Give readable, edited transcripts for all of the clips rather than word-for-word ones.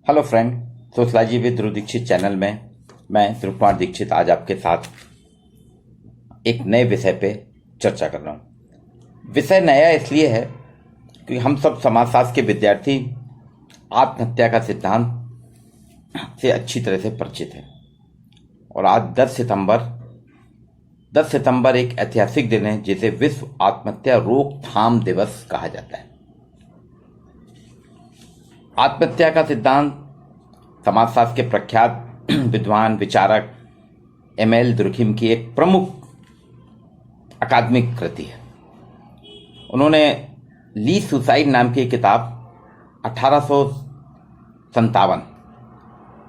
Hello friend, sociology with Dhruv Dixit channel में मैं ध्रुव कुमार दीक्षित आज आपके साथ एक नए विषय पे चर्चा कर रहा हूँ। विषय नया इसलिए है कि हम सब समाजशास्त्र के विद्यार्थी आत्महत्या का सिद्धांत से अच्छी तरह से परिचित हैं और आज 10 सितंबर एक ऐतिहासिक दिन है जिसे विश्व आत्महत्या रोकथाम दिवस कहा जाता है। आत्महत्या का सिद्धांत समाजशास्त्र के प्रख्यात विद्वान विचारक एमएल दुर्खिम की एक प्रमुख अकादमिक कृति है। उन्होंने ली सुसाइड नाम की एक किताब 1857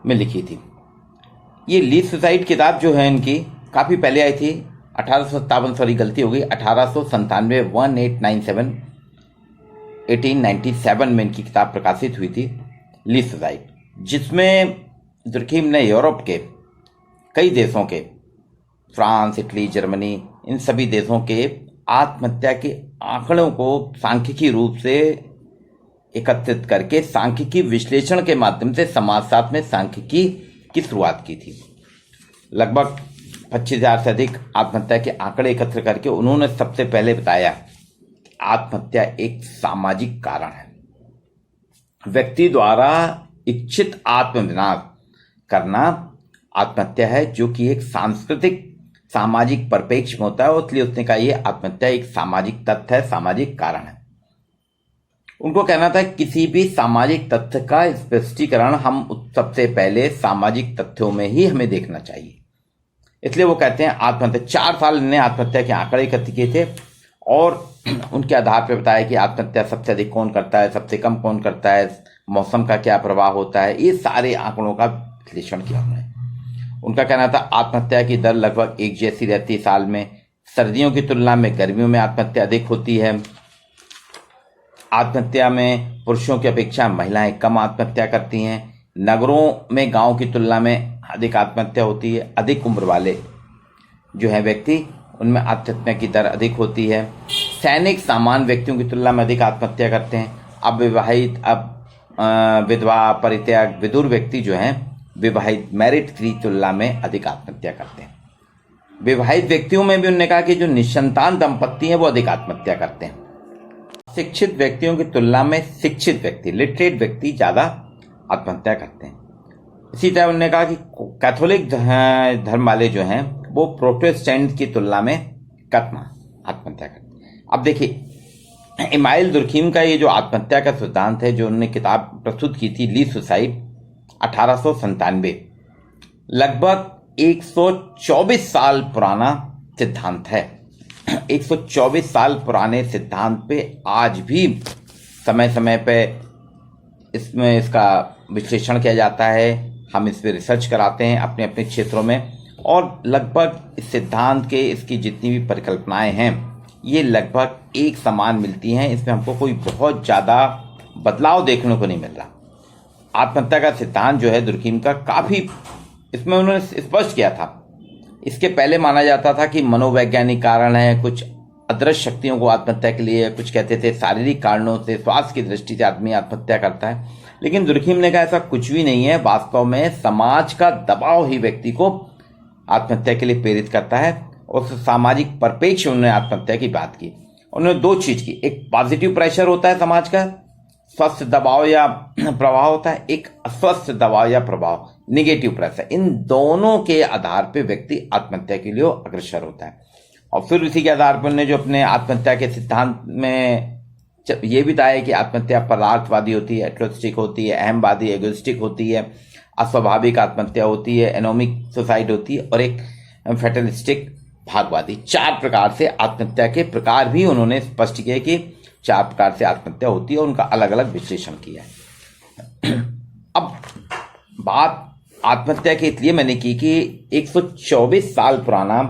में लिखी थी। ये ली सुसाइड किताब जो है इनकी काफ़ी पहले आई थी। 1857 सॉरी गलती हो गई, 1897 1897 में इनकी किताब प्रकाशित हुई थी ली सुसाइड, जिसमें दुर्खिम ने यूरोप के कई देशों के फ्रांस, इटली, जर्मनी, इन सभी देशों के आत्महत्या के आंकड़ों को सांख्यिकी रूप से एकत्रित करके सांख्यिकी विश्लेषण के माध्यम से समाजशास्त्र में सांख्यिकी की शुरुआत की थी। लगभग 25,000 से अधिक आत्महत्या के आंकड़े एकत्र करके उन्होंने सबसे पहले बताया आत्महत्या एक सामाजिक कारण है। व्यक्ति द्वारा इच्छित आत्मविनाश करना आत्महत्या है, जो कि एक सांस्कृतिक सामाजिक परिप्रेक्ष्य में होता है, और इसलिए उसने कहा यह आत्महत्या एक सामाजिक तथ्य है, सामाजिक कारण है। उनको कहना था किसी भी सामाजिक तथ्य का स्पष्टीकरण हम सबसे पहले सामाजिक तथ्यों में ही हमें देखना चाहिए। इसलिए वो कहते हैं आत्महत्या 4 साल इन्हें आत्महत्या के आंकड़े एकत्र किए थे और उनके आधार पर बताया कि आत्महत्या सबसे अधिक कौन करता है, सबसे कम कौन करता है, मौसम का क्या प्रभाव होता है, ये सारे आंकड़ों का विश्लेषण किया उन्होंने। उनका कहना था आत्महत्या की दर लगभग एक जैसी रहती है साल में। सर्दियों की तुलना में गर्मियों में आत्महत्या अधिक होती है। आत्महत्या में पुरुषों की अपेक्षा महिलाएं कम आत्महत्या करती हैं। नगरों में गांव की तुलना में अधिक आत्महत्या होती है। अधिक उम्र वाले जो है व्यक्ति, उनमें आत्महत्या की दर अधिक होती है। सैनिक सामान्य व्यक्तियों की तुलना में अधिक आत्महत्या करते हैं। विधवा, परित्याग, विधुर व्यक्ति जो हैं विवाहित मैरिड की तुलना में अधिक आत्महत्या करते हैं। विवाहित व्यक्तियों में भी उन्होंने कहा कि जो निसंतान दंपत्ति हैं वो अधिक आत्महत्या करते हैं। शिक्षित व्यक्तियों की तुलना में शिक्षित व्यक्ति, लिटरेट व्यक्ति ज्यादा आत्महत्या करते हैं। इसी तरह उन्होंने कहा कि कैथोलिक धर्म वाले जो हैं वो प्रोटेस्टेंट की तुलना में कम आत्महत्या करते हैं। अब देखिए एमाइल दुर्खिम का ये जो आत्महत्या का सिद्धांत है, जो उन्होंने किताब प्रस्तुत की थी ली सुसाइड 1897, लगभग 124 साल पुराना सिद्धांत है। 124 साल पुराने सिद्धांत पे आज भी समय समय पे इसमें इसका विश्लेषण किया जाता है। हम इस पे रिसर्च कराते हैं अपने अपने क्षेत्रों में, और लगभग इस सिद्धांत के इसकी जितनी भी परिकल्पनाएं हैं ये लगभग एक समान मिलती हैं। इसमें हमको कोई बहुत ज़्यादा बदलाव देखने को नहीं मिल रहा। आत्महत्या का सिद्धांत जो है दुर्खिम का, काफ़ी इसमें उन्होंने स्पष्ट किया था। इसके पहले माना जाता था कि मनोवैज्ञानिक कारण है, कुछ अदृश्य शक्तियों को आत्महत्या के लिए, कुछ कहते थे शारीरिक कारणों से, स्वास्थ्य की दृष्टि से आदमी आत्महत्या करता है। लेकिन दुर्खिम ने कहा ऐसा कुछ भी नहीं है। वास्तव में समाज का दबाव ही व्यक्ति को आत्महत्या के लिए प्रेरित करता है, और सामाजिक परिप्रेक्ष्य उन्होंने आत्महत्या की बात की। उन्होंने 2 चीज की, एक पॉजिटिव प्रेशर होता है समाज का, स्वस्थ दबाव या प्रभाव होता है, एक अस्वस्थ दबाव या प्रभाव, निगेटिव प्रेशर। इन दोनों के आधार पर व्यक्ति आत्महत्या के लिए अग्रसर होता है। और फिर उसी के आधार पर उन्होंने जो अपने आत्महत्या के सिद्धांत में ये भी बताया कि आत्महत्या पदार्थवादी होती है, एट्रोस्टिक होती है, अहमवादी एगोइस्टिक होती है, अस्वाभाविक आत्महत्या होती है, एनोमिक सुसाइड होती है, और एक फैटलिस्टिक भागवादी। 4 प्रकार से आत्महत्या के प्रकार भी उन्होंने स्पष्ट किए कि 4 प्रकार से आत्महत्या होती है, उनका अलग अलग विश्लेषण किया है। अब बात आत्महत्या के लिए मैंने की कि 124 साल पुराना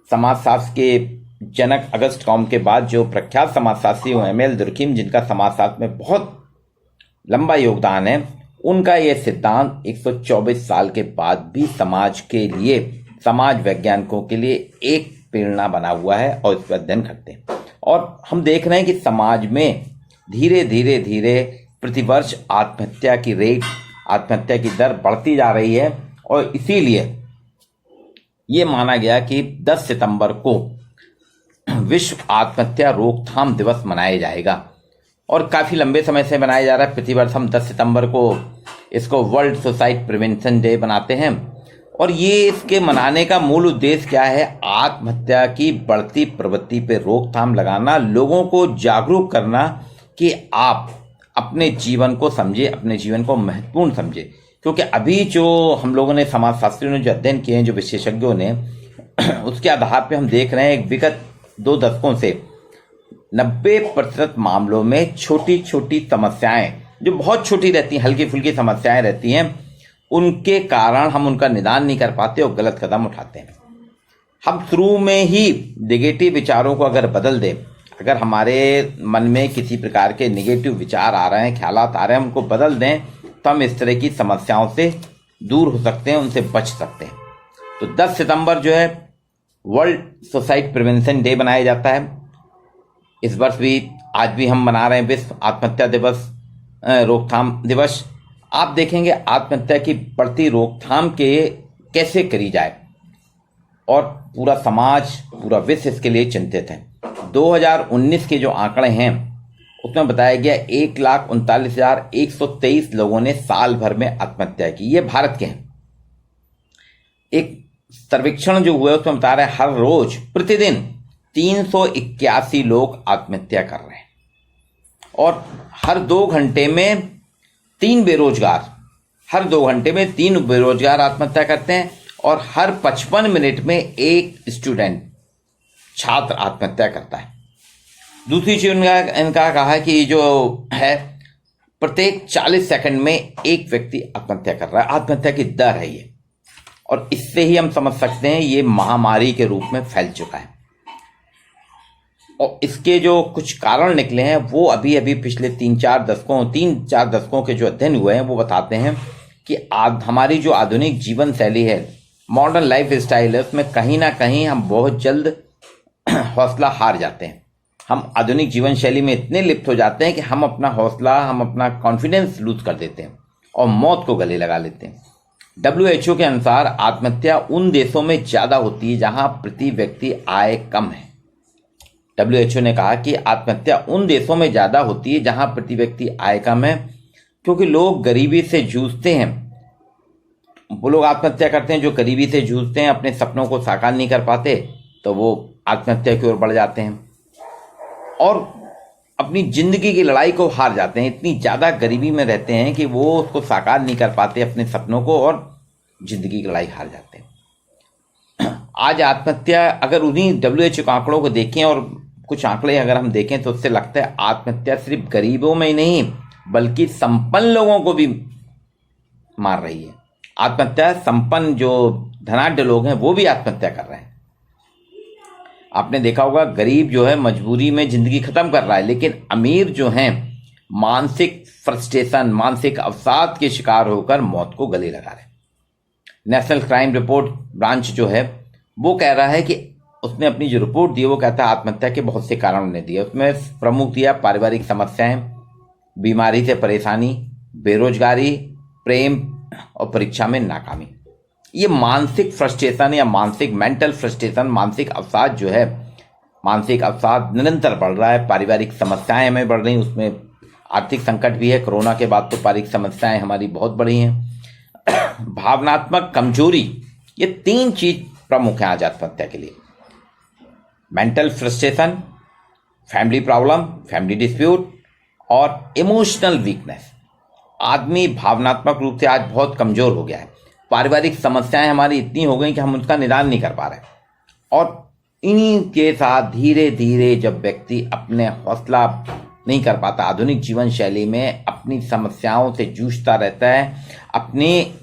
समाजशास्त्र के जनक अगस्ट कॉम्टे के बाद जो प्रख्यात समाजशास्त्री एमएल दुर्खिम, जिनका समाजशास्त्र में बहुत लंबा योगदान है, उनका यह सिद्धांत 124 साल के बाद भी समाज के लिए, समाज वैज्ञानिकों के लिए एक प्रेरणा बना हुआ है और इस पर अध्ययन करते हैं। और हम देख रहे हैं कि समाज में धीरे धीरे प्रतिवर्ष आत्महत्या की रेट आत्महत्या की दर बढ़ती जा रही है और इसीलिए ये माना गया कि 10 सितंबर को विश्व आत्महत्या रोकथाम दिवस मनाया जाएगा और काफ़ी लंबे समय से मनाया जा रहा है। प्रतिवर्ष हम 10 सितंबर को इसको वर्ल्ड सुसाइड प्रिवेंशन डे बनाते हैं और ये इसके मनाने का मूल उद्देश्य क्या है? आत्महत्या की बढ़ती प्रवृत्ति पर रोकथाम लगाना, लोगों को जागरूक करना कि आप अपने जीवन को समझे, अपने जीवन को महत्वपूर्ण समझे। क्योंकि अभी जो हम लोगों ने, समाजशास्त्रियों ने जो अध्ययन किए हैं, जो विशेषज्ञों ने, उसके आधार पे हम देख रहे हैं विगत 2 दशकों से 90% मामलों में छोटी छोटी समस्याएं, जो बहुत छोटी रहती हैं, हल्की फुल्की समस्याएं रहती हैं, उनके कारण हम उनका निदान नहीं कर पाते और गलत कदम उठाते हैं। हम शुरू में ही नेगेटिव विचारों को अगर बदल दें, अगर हमारे मन में किसी प्रकार के नेगेटिव विचार आ रहे हैं, ख्यालात आ रहे हैं, उनको बदल दें तो हम इस तरह की समस्याओं से दूर हो सकते हैं, उनसे बच सकते हैं। तो 10 सितंबर जो है वर्ल्ड सुसाइड प्रिवेंशन डे बनाया जाता है। इस वर्ष भी, आज भी हम मना रहे हैं विश्व आत्महत्या दिवस, रोकथाम दिवस। आप देखेंगे आत्महत्या की बढ़ती रोकथाम के कैसे करी जाए और पूरा समाज, पूरा विश्व इसके लिए चिंतित है। 2019 के जो आंकड़े हैं उसमें बताया गया 1,39,123 लोगों ने साल भर में आत्महत्या की। ये भारत के हैं। एक सर्वेक्षण जो हुआ है उसमें बता रहे हैं हर रोज प्रतिदिन 381 लोग आत्महत्या कर रहे हैं और हर 2 घंटे में 3 बेरोजगार, हर 2 घंटे में 3 बेरोजगार आत्महत्या करते हैं और हर 55 मिनट में एक स्टूडेंट, छात्र आत्महत्या करता है। दूसरी चीज इनका कहा है कि जो है प्रत्येक 40 सेकंड में एक व्यक्ति आत्महत्या कर रहा है। आत्महत्या की दर है ये, और इससे ही हम समझ सकते हैं ये महामारी के रूप में फैल चुका है। और इसके जो कुछ कारण निकले हैं वो अभी अभी पिछले 3-4 दशकों के जो अध्ययन हुए हैं वो बताते हैं कि हमारी जो आधुनिक जीवन शैली है, मॉडर्न लाइफ स्टाइल है, उसमें कहीं ना कहीं हम बहुत जल्द हौसला हार जाते हैं। हम आधुनिक जीवन शैली में इतने लिप्त हो जाते हैं कि हम अपना हौसला, हम अपना कॉन्फिडेंस लूज कर देते हैं और मौत को गले लगा लेते हैं। WHO के अनुसार आत्महत्या उन देशों में ज़्यादा होती है जहां प्रति व्यक्ति आय कम है। WHO ने कहा कि आत्महत्या उन देशों में ज़्यादा होती है जहां प्रति व्यक्ति आय कम है, क्योंकि लोग गरीबी से जूझते हैं। वो लोग आत्महत्या करते हैं जो गरीबी से जूझते हैं, अपने सपनों को साकार नहीं कर पाते, तो वो आत्महत्या की ओर बढ़ जाते हैं और अपनी जिंदगी की लड़ाई को हार जाते हैं। इतनी ज़्यादा गरीबी में रहते हैं कि वो उसको साकार नहीं कर पाते अपने सपनों को और जिंदगी की लड़ाई हार जाते हैं। आज आत्महत्या, अगर उन्हीं WHO के आंकड़ों को देखें और कुछ आंकड़े अगर हम देखें तो उससे लगता है आत्महत्या सिर्फ गरीबों में ही नहीं बल्कि संपन्न लोगों को भी मार रही है। आत्महत्या संपन्न जो धनाढ्य लोग हैं वो भी आत्महत्या कर रहे हैं। आपने देखा होगा गरीब जो है मजबूरी में जिंदगी खत्म कर रहा है, लेकिन अमीर जो हैं मानसिक फ्रस्ट्रेशन, मानसिक अवसाद के शिकार होकर मौत को गले लगा रहे हैं। नेशनल क्राइम रिपोर्ट ब्रांच जो है वो कह रहा है कि उसने अपनी जो रिपोर्ट दी वो कहता है आत्महत्या के बहुत से कारण उन्हें दिए। उसमें प्रमुख दिया पारिवारिक समस्याएं, बीमारी से परेशानी, बेरोजगारी, प्रेम और परीक्षा में नाकामी। ये मानसिक फ्रस्ट्रेशन या मेंटल फ्रस्ट्रेशन, मानसिक अवसाद जो है, मानसिक अवसाद निरंतर बढ़ रहा है। पारिवारिक समस्याएं हमें बढ़ रही, उसमें आर्थिक संकट भी है। कोरोना के बाद तो पारिवारिक समस्याएं हमारी बहुत बढ़ी हैं। भावनात्मक कमजोरी, ये 3 चीज प्रमुख है आज आत्महत्या के लिए। Mental frustration, family problem, family dispute और इमोशनल वीकनेस। आदमी भावनात्मक रूप से आज बहुत कमजोर हो गया है। पारिवारिक समस्याएं हमारी इतनी हो गई कि हम उसका निदान नहीं कर पा रहे, और इन्हीं के साथ धीरे धीरे जब व्यक्ति अपने हौसला नहीं कर पाता, आधुनिक जीवन शैली में अपनी समस्याओं से जूझता रहता है, अपनी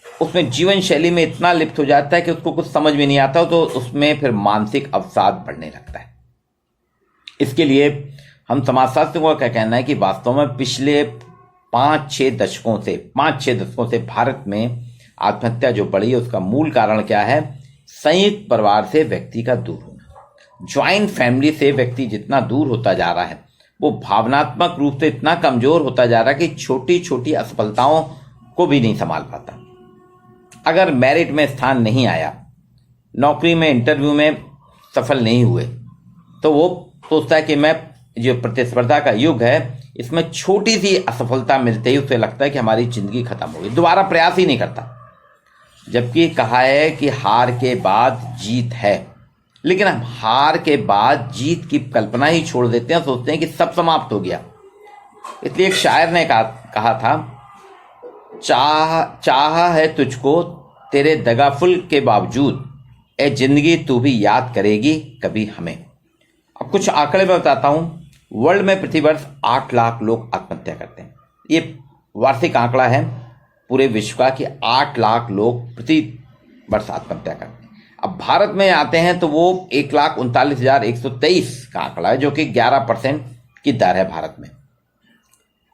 उसमें जीवन शैली में इतना लिप्त हो जाता है कि उसको कुछ समझ में नहीं आता, तो उसमें फिर मानसिक अवसाद बढ़ने लगता है। इसके लिए हम समाजशास्त्रियों का क्या कहना है कि वास्तव में पिछले 5-6 दशकों से भारत में आत्महत्या जो बढ़ी है उसका मूल कारण क्या है? संयुक्त परिवार से व्यक्ति का दूर होना। ज्वाइंट फैमिली से व्यक्ति जितना दूर होता जा रहा है वो भावनात्मक रूप से इतना कमजोर होता जा रहा है कि छोटी छोटी असफलताओं को भी नहीं संभाल पाता। अगर मेरिट में स्थान नहीं आया, नौकरी में इंटरव्यू में सफल नहीं हुए, तो वो सोचता है कि मैं जो प्रतिस्पर्धा का युग है इसमें छोटी सी असफलता मिलते ही उसे लगता है कि हमारी जिंदगी खत्म हो गई, दोबारा प्रयास ही नहीं करता। जबकि कहा है कि हार के बाद जीत है, लेकिन हम हार के बाद जीत की कल्पना ही छोड़ देते हैं, सोचते हैं कि सब समाप्त हो गया। इसलिए एक शायर ने कहा था, चाह है तुझको तेरे दगाफुल के बावजूद, ए जिंदगी तू भी याद करेगी कभी हमें। अब कुछ आंकड़े मैं बताता हूं। वर्ल्ड में प्रतिवर्ष 8 लाख लोग आत्महत्या करते हैं। ये वार्षिक आंकड़ा है पूरे विश्व का कि 8 लाख लोग प्रति वर्ष आत्महत्या करते हैं। अब भारत में आते हैं तो वो 1,39,123 का आंकड़ा है, जो कि 11% की दर है भारत में।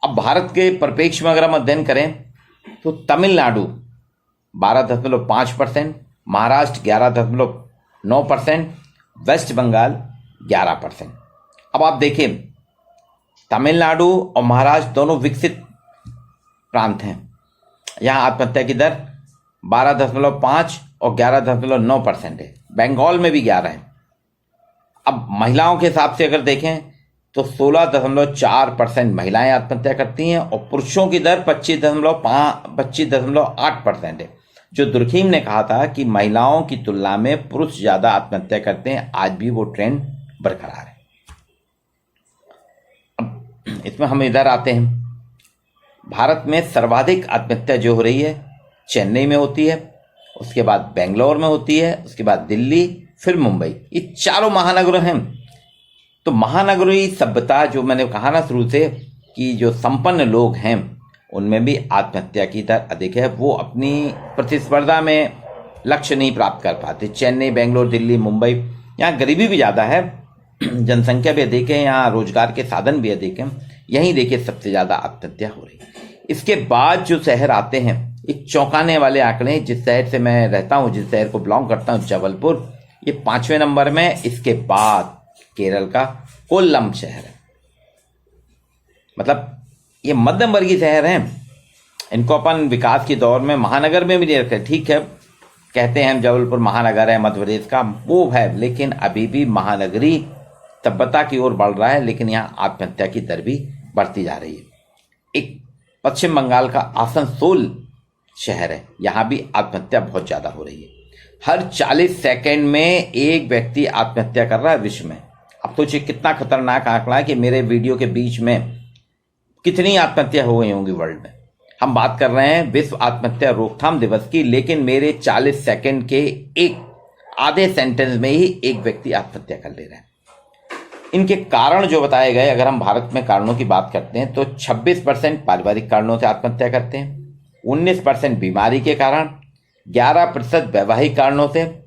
अब भारत के परिप्रेक्ष्य में अगर हम अध्ययन करें तो तमिलनाडु 12.5%, महाराष्ट्र 11.9%, वेस्ट बंगाल 11%। अब आप देखिए, तमिलनाडु और महाराष्ट्र दोनों विकसित प्रांत हैं। यहाँ आत्महत्या की दर 12.5 और 11.9% है। बंगाल में भी 11 है। अब महिलाओं के हिसाब से अगर देखें तो 16.4% महिलाएं आत्महत्या करती हैं और पुरुषों की दर 25.8% है। जो दुर्खीम ने कहा था कि महिलाओं की तुलना में पुरुष ज्यादा आत्महत्या करते हैं, आज भी वो ट्रेंड बरकरार है। अब इसमें हम इधर आते हैं। भारत में सर्वाधिक आत्महत्या जो हो रही है चेन्नई में होती है, उसके बाद बेंगलोर में होती है, उसके बाद दिल्ली, फिर मुंबई। ये चारों महानगर हैं। तो महानगरीय सभ्यता, जो मैंने कहा ना शुरू से कि जो संपन्न लोग हैं उनमें भी आत्महत्या की दर अधिक है। वो अपनी प्रतिस्पर्धा में लक्ष्य नहीं प्राप्त कर पाते। चेन्नई, बेंगलोर, दिल्ली, मुंबई, यहाँ गरीबी भी ज़्यादा है, जनसंख्या भी अधिक है, यहाँ रोजगार के साधन भी अधिक हैं। यहीं देखिए सबसे ज़्यादा आत्महत्या हो रही है। इसके बाद जो शहर आते हैं, एक चौंकाने वाले आंकड़े, जिस शहर से मैं रहता हूँ, जिस शहर को बिलोंग करता हूँ, जबलपुर, ये 5वें नंबर में। इसके बाद केरल का कोल्लम शहर है। मतलब ये मध्यम वर्गीय शहर हैं, इनको अपन विकास के दौर में महानगर में भी नहीं रखते। ठीक है, कहते हैं हम जबलपुर महानगर है मध्य प्रदेश का, वो है, लेकिन अभी भी महानगरी सभ्यता की ओर बढ़ रहा है। लेकिन यहाँ आत्महत्या की दर भी बढ़ती जा रही है। एक पश्चिम बंगाल का आसनसोल शहर है, यहाँ भी आत्महत्या बहुत ज्यादा हो रही है। हर 40 सेकेंड में एक व्यक्ति आत्महत्या कर रहा है विश्व में। अब सोचिए कितना खतरनाक आंकड़ा है कि मेरे वीडियो के बीच में कितनी आत्महत्या हो गई होंगी वर्ल्ड में। हम बात कर रहे हैं विश्व आत्महत्या रोकथाम दिवस की, लेकिन मेरे 40 सेकंड के एक आधे सेंटेंस में ही एक व्यक्ति आत्महत्या कर ले रहा है। इनके कारण जो बताए गए, अगर हम भारत में कारणों की बात करते हैं तो 26% पारिवारिक कारणों से आत्महत्या करते हैं, 19% बीमारी के कारण, 11% वैवाहिक कारणों से,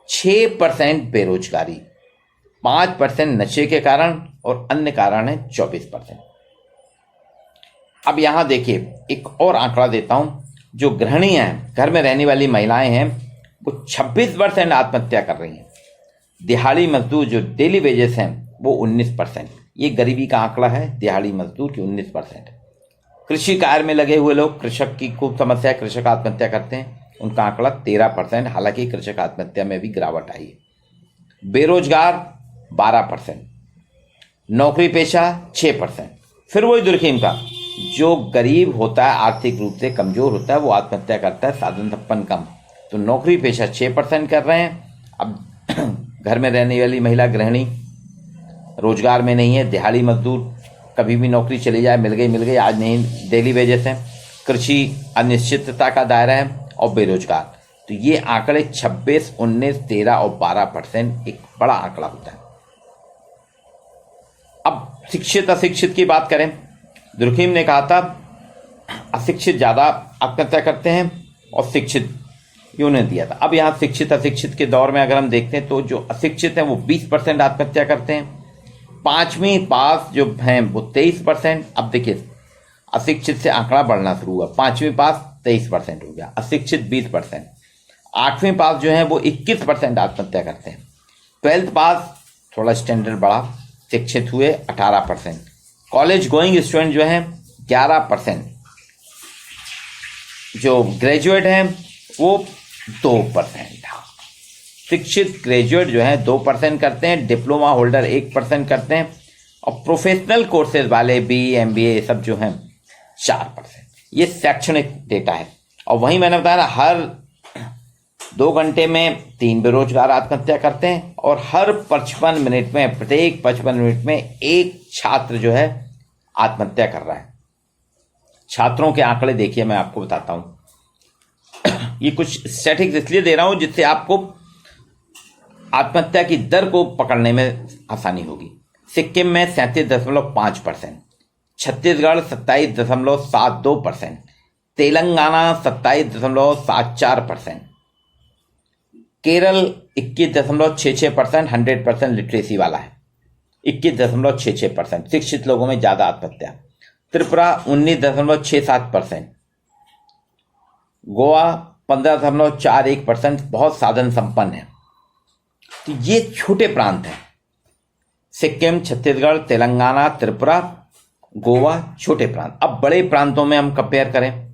6% बेरोजगारी, 5% नशे के कारण और अन्य कारण है 24%। अब यहां देखिए एक और आंकड़ा देता हूं। जो गृहिणियां हैं, घर में रहने वाली महिलाएं हैं, वो 26% आत्महत्या कर रही हैं। दिहाड़ी मजदूर जो डेली वेजेस हैं वो 19%। ये गरीबी का आंकड़ा है, दिहाड़ी मजदूर की 19%। कृषि कार्य में लगे हुए लोग, कृषक की खूब समस्या है, कृषक आत्महत्या करते हैं, उनका आंकड़ा 13%। हालांकि कृषक आत्महत्या में भी गिरावट आई है। बेरोजगार 12%, नौकरी पेशा 6%। फिर वही दुर्खीम का, जो गरीब होता है, आर्थिक रूप से कमजोर होता है, वो आत्महत्या करता है, साधन संपन्न कम। तो नौकरी पेशा 6% कर रहे हैं। अब घर में रहने वाली महिला गृहिणी रोजगार में नहीं है, दिहाड़ी मजदूर, कभी भी नौकरी चली जाए, मिल गई, आज नहीं, डेली वेजेस है, कृषि अनिश्चितता का दायरा है, और बेरोजगार। तो ये आंकड़े 26, 19, 13 और 12% एक बड़ा आंकड़ा होता है। अब शिक्षित अशिक्षित की बात करें, दुर्खीम ने कहा था अशिक्षित ज्यादा आत्महत्या करते हैं और शिक्षित ने दिया था। अब यहाँ शिक्षित अशिक्षित के दौर में अगर हम देखते हैं तो जो अशिक्षित हैं वो 20% आत्महत्या करते हैं। 5वीं पास जो हैं वो 23%। अब देखिए अशिक्षित से आंकड़ा बढ़ना शुरू हुआ, 5वीं पास 23% हो गया, अशिक्षित 20%। 8वीं पास जो है वो 21% आत्महत्या करते हैं। 12th पास थोड़ा स्टैंडर्ड बढ़ा, शिक्षित हुए 18%। कॉलेज गोइंग स्टूडेंट जो है 11%। जो ग्रेजुएट हैं वो 2%। हाँ, शिक्षित ग्रेजुएट जो है 2% करते हैं, डिप्लोमा होल्डर 1% करते हैं, और प्रोफेशनल कोर्सेज वाले BE MBA सब जो हैं 4%। ये शैक्षणिक डेटा है। और वहीं मैंने बताया ना, हर 2 घंटे में 3 बेरोजगार आत्महत्या करते हैं, और हर 55 मिनट में, प्रत्येक 55 मिनट में एक छात्र जो है आत्महत्या कर रहा है। छात्रों के आंकड़े देखिए, मैं आपको बताता हूं। ये कुछ स्टैटिस्टिक्स इसलिए दे रहा हूं जिससे आपको आत्महत्या की दर को पकड़ने में आसानी होगी। सिक्किम में 37.5%, छत्तीसगढ़ 27.72%, तेलंगाना 27.74%, केरल 21.66%, 100% लिटरेसी वाला है, 21.66%, शिक्षित लोगों में ज्यादा आत्महत्या। त्रिपुरा 19.67%, गोवा 15.41%, बहुत साधन संपन्न है। तो ये छोटे प्रांत हैं, सिक्किम, छत्तीसगढ़, तेलंगाना, त्रिपुरा, गोवा, छोटे प्रांत। अब बड़े प्रांतों में हम कंपेयर करें,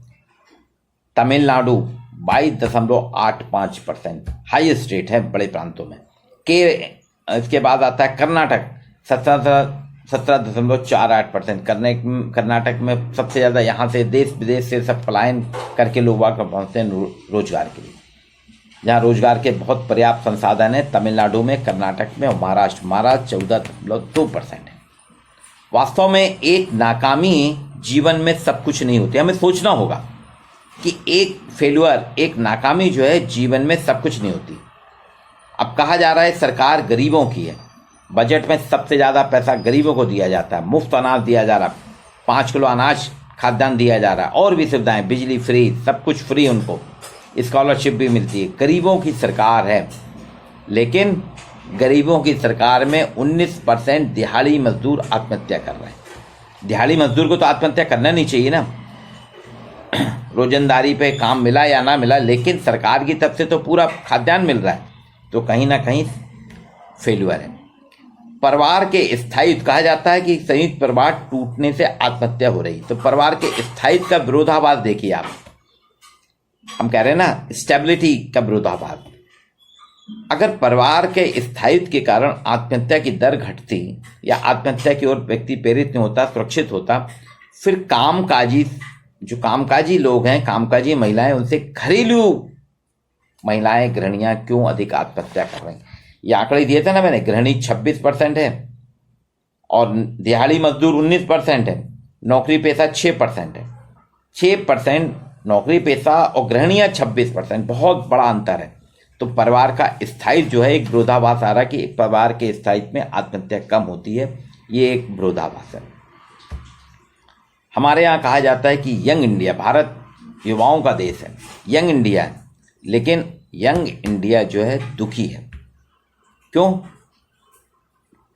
तमिलनाडु 22.85%, हाईएस्ट रेट है बड़े प्रांतों में। इसके बाद आता है कर्नाटक 17.48%। कर्नाटक में सबसे ज़्यादा यहाँ से देश विदेश से सब पलायन करके लोग वहाँ पहुँचते हैं रोजगार के लिए, जहाँ रोजगार के बहुत पर्याप्त संसाधन है। तमिलनाडु में, कर्नाटक में और महाराष्ट्र 14.2% है। वास्तव में एक नाकामी जीवन में सब कुछ नहीं होती। हमें सोचना होगा कि एक फेल्यूर, एक नाकामी जो है जीवन में सब कुछ नहीं होती। अब कहा जा रहा है सरकार गरीबों की है, बजट में सबसे ज़्यादा पैसा गरीबों को दिया जाता है, मुफ्त अनाज दिया जा रहा है, 5 किलो अनाज खाद्यान्न दिया जा रहा है, और भी सुविधाएं, बिजली फ्री, सब कुछ फ्री, उनको स्कॉलरशिप भी मिलती है। गरीबों की सरकार है, लेकिन गरीबों की सरकार में 19% दिहाड़ी मजदूर आत्महत्या कर रहे हैं। दिहाड़ी मजदूर को तो आत्महत्या करना नहीं चाहिए ना, रोजंदारी पे काम मिला या ना मिला, लेकिन सरकार की तरफ से तो पूरा खाद्यान्न मिल रहा है, तो कहीं ना कहीं फेल्यूर है। परिवार के स्थायित्व, कहा जाता है कि संयुक्त परिवार टूटने से आत्महत्या हो रही, तो परिवार के स्थायित्व का विरोधाभास देखिए आप। हम कह रहे हैं ना, स्टेबिलिटी का विरोधाभास। अगर परिवार के स्थायित्व के कारण आत्महत्या की दर घटती या आत्महत्या की ओर व्यक्ति प्रेरित नहीं होता, सुरक्षित होता, फिर कामकाजी लोग हैं, कामकाजी महिलाएं, उनसे घरेलू महिलाएं, गृहणियां क्यों अधिक आत्महत्या कर रही हैं? ये आंकड़े दिए थे ना मैंने, गृहिणी 26% है और दिहाड़ी मजदूर 19% है, नौकरी पेशा 6% है। 6% नौकरी पेशा और गृहणियां 26%, बहुत बड़ा अंतर है। तो परिवार का स्थायित्व जो है, एक विरोधाभास आ रहा है कि परिवार के स्थायित्व में आत्महत्या कम होती है, ये एक विरोधाभास है। हमारे यहाँ कहा जाता है कि यंग इंडिया, भारत युवाओं का देश है, यंग इंडिया है, लेकिन यंग इंडिया जो है दुखी है। क्यों?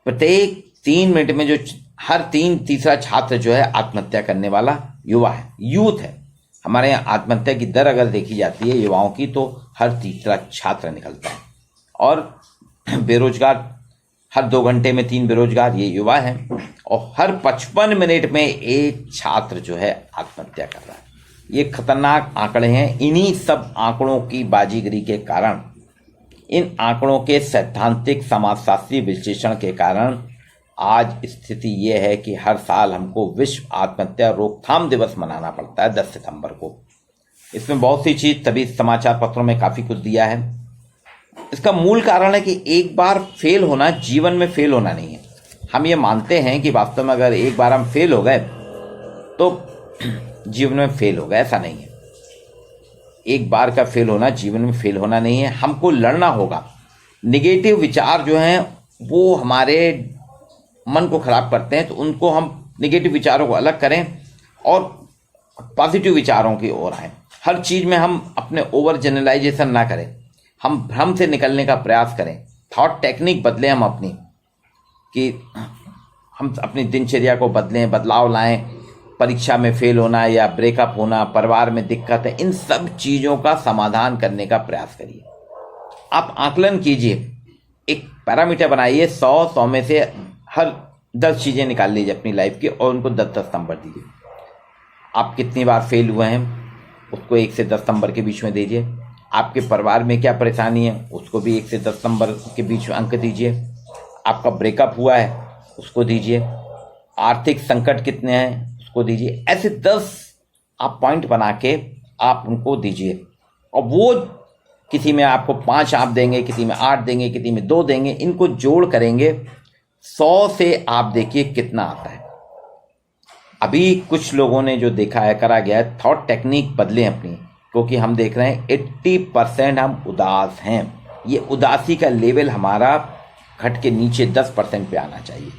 प्रत्येक 3 मिनट में जो हर तीसरा छात्र जो है आत्महत्या करने वाला युवा है, यूथ है। हमारे यहाँ आत्महत्या की दर अगर देखी जाती है युवाओं की, तो हर तीसरा छात्र निकलता है, और बेरोजगार हर 2 घंटे में 3 बेरोजगार ये युवा है, और हर 55 मिनट में एक छात्र जो है आत्महत्या कर रहा है। ये खतरनाक आंकड़े हैं। इन्हीं सब आंकड़ों की बाजीगरी के कारण, इन आंकड़ों के सैद्धांतिक समाजशास्त्री विश्लेषण के कारण आज स्थिति ये है कि हर साल हमको विश्व आत्महत्या रोकथाम दिवस मनाना पड़ता है 10 सितंबर को। इसमें बहुत सी चीज तभी समाचार पत्रों में काफी कुछ दिया है। इसका मूल कारण है कि एक बार फेल होना जीवन में फेल होना नहीं है। हम ये मानते हैं कि वास्तव में अगर एक बार हम फेल हो गए तो जीवन में फेल हो गए, ऐसा नहीं है। एक बार का फेल होना जीवन में फेल होना नहीं है। हमको लड़ना होगा। निगेटिव विचार जो हैं वो हमारे मन को खराब करते हैं, तो उनको हम निगेटिव विचारों को अलग करें और पॉजिटिव विचारों की ओर आए। हर चीज में हम अपने ओवर जनरलाइजेशन ना करें, हम भ्रम से निकलने का प्रयास करें। थॉट टेक्निक बदलें हम अपनी, कि हम अपनी दिनचर्या को बदलें, बदलाव लाएं। परीक्षा में फेल होना या ब्रेकअप होना, परिवार में दिक्कत है, इन सब चीज़ों का समाधान करने का प्रयास करिए। आप आकलन कीजिए, एक पैरामीटर बनाइए, 100 में से हर 10 चीज़ें निकाल लीजिए अपनी लाइफ की और उनको 10 नंबर दीजिए। आप कितनी बार फेल हुए हैं उसको 1 से 10 नंबर के बीच में दीजिए। आपके परिवार में क्या परेशानी है, उसको भी 1 से 10 नंबर के बीच में अंक दीजिए। आपका ब्रेकअप हुआ है, उसको दीजिए। आर्थिक संकट कितने हैं, उसको दीजिए। ऐसे 10 आप पॉइंट बना के आप उनको दीजिए, और वो किसी में आपको 5 आप देंगे, किसी में 8 देंगे, किसी में 2 देंगे। इनको जोड़ करेंगे 100 से, आप देखिए कितना आता है। अभी कुछ लोगों ने जो देखा है, करा गया है, थॉट टेक्निक बदले अपनी, क्योंकि हम देख रहे हैं 80% हम उदास हैं। ये उदासी का लेवल हमारा घट के नीचे 10% पे आना चाहिए।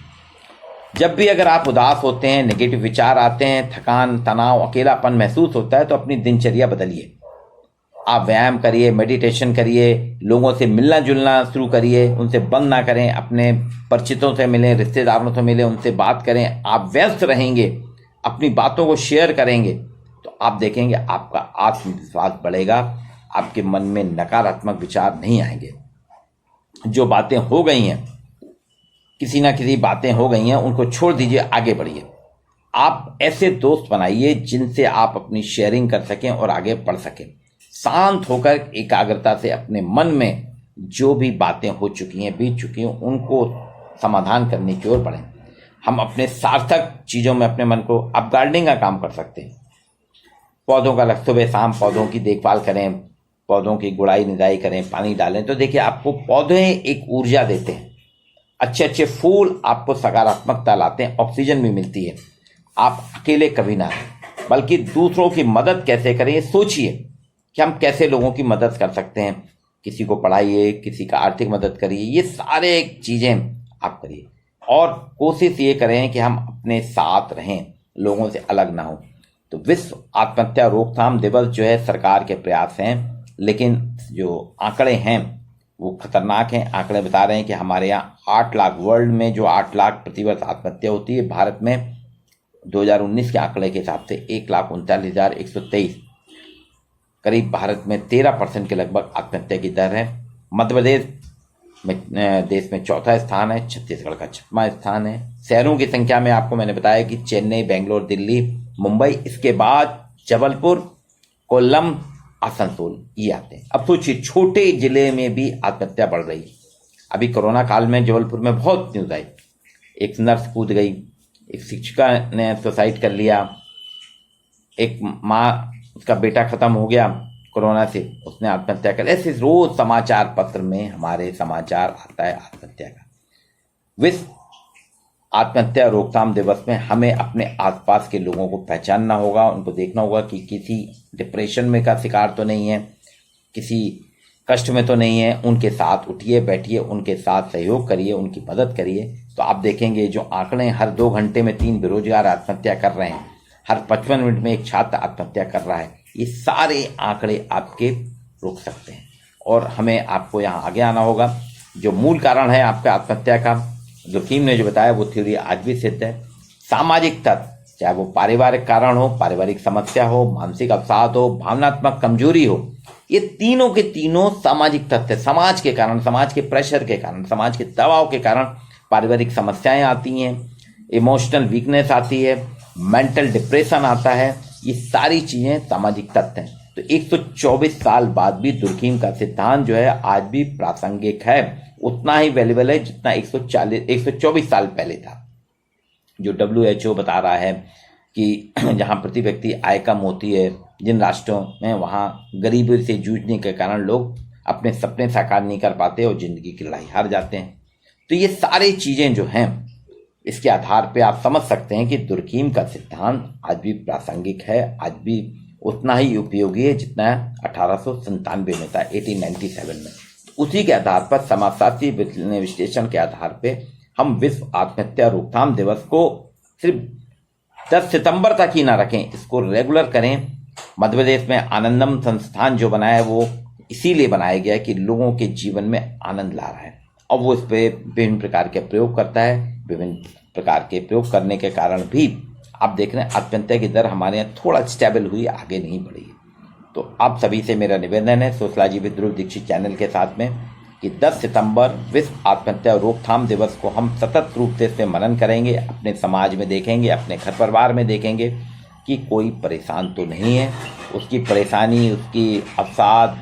जब भी अगर आप उदास होते हैं, नेगेटिव विचार आते हैं, थकान, तनाव, अकेलापन महसूस होता है, तो अपनी दिनचर्या बदलिए। आप व्यायाम करिए, मेडिटेशन करिए, लोगों से मिलना जुलना शुरू करिए, उनसे बंद ना करें, अपने परिचितों से मिलें, रिश्तेदारों से मिलें, उनसे बात करें। आप व्यस्त रहेंगे, अपनी बातों को शेयर करेंगे, तो आप देखेंगे आपका आत्मविश्वास बढ़ेगा, आपके मन में नकारात्मक विचार नहीं आएंगे। जो बातें हो गई हैं, किसी ना किसी बातें हो गई हैं, उनको छोड़ दीजिए, आगे बढ़िए। आप ऐसे दोस्त बनाइए जिनसे आप अपनी शेयरिंग कर सकें और आगे बढ़ सकें। शांत होकर एकाग्रता से अपने मन में जो भी बातें हो चुकी हैं, बीत चुकी हैं, उनको समाधान करने की ओर बढ़ें। हम अपने सार्थक चीज़ों में अपने मन को, आप गार्डनिंग का काम कर सकते हैं। पौधों का सुबह शाम पौधों की देखभाल करें, पौधों की गुड़ाई निदाई करें, पानी डालें, तो देखिए आपको पौधे एक ऊर्जा देते हैं। अच्छे अच्छे फूल आपको सकारात्मकता लाते हैं, ऑक्सीजन भी मिलती है। आप अकेले कभी ना रहें, बल्कि दूसरों की मदद कैसे करें, ये सोचिए कि हम कैसे लोगों की मदद कर सकते हैं। किसी को पढ़ाइए, किसी का आर्थिक मदद करिए, ये सारे चीज़ें आप करिए। और कोशिश ये करें कि हम अपने साथ रहें, लोगों से अलग ना हो। तो विश्व आत्महत्या रोकथाम दिवस जो है, सरकार के प्रयास हैं, लेकिन जो आंकड़े हैं वो खतरनाक हैं। आंकड़े बता रहे हैं कि हमारे यहाँ 8 लाख, वर्ल्ड में जो 8 लाख प्रतिवर्ष आत्महत्या होती है, भारत में 2019 के आंकड़े के हिसाब से 1,39,123, करीब भारत में 13% के लगभग आत्महत्या की दर है। मध्य प्रदेश में देश में 4था स्थान है, छत्तीसगढ़ का 6वां स्थान है। शहरों की संख्या में आपको मैंने बताया कि चेन्नई, बेंगलोर, दिल्ली, मुंबई, इसके बाद जबलपुर, कोल्लम, आसनसोल, ये आते हैं। अब सोचिए, छोटे जिले में भी आत्महत्या बढ़ रही है। अभी कोरोना काल में जबलपुर में बहुत न्यूज़ आई, एक नर्स कूद गई, एक शिक्षिका ने सुसाइड कर लिया, एक माँ, उसका बेटा खत्म हो गया कोरोना से, उसने आत्महत्या कर। ऐसे रोज समाचार पत्र में हमारे समाचार आता है आत्महत्या का। विश्व आत्महत्या रोकथाम दिवस में हमें अपने आसपास के लोगों को पहचानना होगा, उनको देखना होगा कि किसी डिप्रेशन में का शिकार तो नहीं है, किसी कष्ट में तो नहीं है। उनके साथ उठिए, बैठिए, उनके साथ सहयोग करिए, उनकी मदद करिए। तो आप देखेंगे जो आंकड़े, हर 2 घंटे में 3 बेरोजगार आत्महत्या कर रहे हैं, हर 55 मिनट में एक छात्र आत्महत्या कर रहा है, ये सारे आंकड़े आपके रोक सकते हैं। और हमें आपको यहाँ आगे आना होगा। जो मूल कारण है आपका आत्महत्या का, जोखिम ने जो बताया, वो थ्योरी आज भी सिद्ध है। सामाजिक तत्व, चाहे वो पारिवारिक कारण हो, पारिवारिक समस्या हो, मानसिक अवसाद हो, भावनात्मक कमजोरी हो, ये तीनों के तीनों सामाजिक तत्व है। समाज के कारण, समाज के प्रेशर के कारण, समाज के दबाव के कारण पारिवारिक समस्याएं आती हैं, इमोशनल वीकनेस आती है, मेंटल डिप्रेशन आता है। ये सारी चीजें सामाजिक तत्व हैं। तो 124 साल बाद भी दुर्खीम का सिद्धांत जो है आज भी प्रासंगिक है, उतना ही वैल्यूबल है जितना 124 साल पहले था। जो WHO बता रहा है कि जहां प्रति व्यक्ति आय कम होती है, जिन राष्ट्रों में, वहां गरीबी से जूझने के कारण लोग अपने सपने साकार नहीं कर पाते और जिंदगी की लड़ाई हार जाते हैं। तो ये सारी चीजें जो हैं, इसके आधार पे आप समझ सकते हैं कि दुर्खीम का सिद्धांत आज भी प्रासंगिक है, आज भी उतना ही उपयोगी है जितना 1897 में था, 1897 में। उसी के आधार पर समाजशास्त्री विश्लेषण के आधार पे हम विश्व आत्महत्या रोकथाम दिवस को सिर्फ 10 सितंबर तक ही ना रखें, इसको रेगुलर करें। मध्य प्रदेश में आनंदम संस्थान जो बनाया है, वो इसीलिए बनाया गया कि लोगों के जीवन में आनंद ला रहा है, और वो इस पर विभिन्न प्रकार के प्रयोग करता है। विभिन्न प्रकार के प्रयोग करने के कारण भी आप देख रहे हैं आत्महत्या की दर हमारे यहाँ थोड़ा स्टेबल हुई, आगे नहीं बढ़ी है। तो आप सभी से मेरा निवेदन है, sociology with Dhruv Dixit channel के साथ में, कि 10 सितंबर विश्व आत्महत्या रोकथाम दिवस को हम सतत रूप से इस पर मनन करेंगे, अपने समाज में देखेंगे, अपने घर परिवार में देखेंगे, कि कोई परेशान तो नहीं है, उसकी परेशानी, उसकी अवसाद,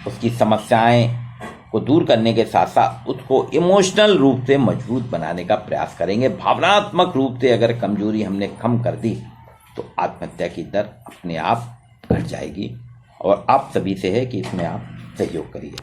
उसकी समस्याएं को दूर करने के साथ साथ उसको इमोशनल रूप से मजबूत बनाने का प्रयास करेंगे। भावनात्मक रूप से अगर कमजोरी हमने कम कर दी तो आत्महत्या की दर अपने आप घट जाएगी। और आप सभी से है कि इसमें आप सहयोग करिए।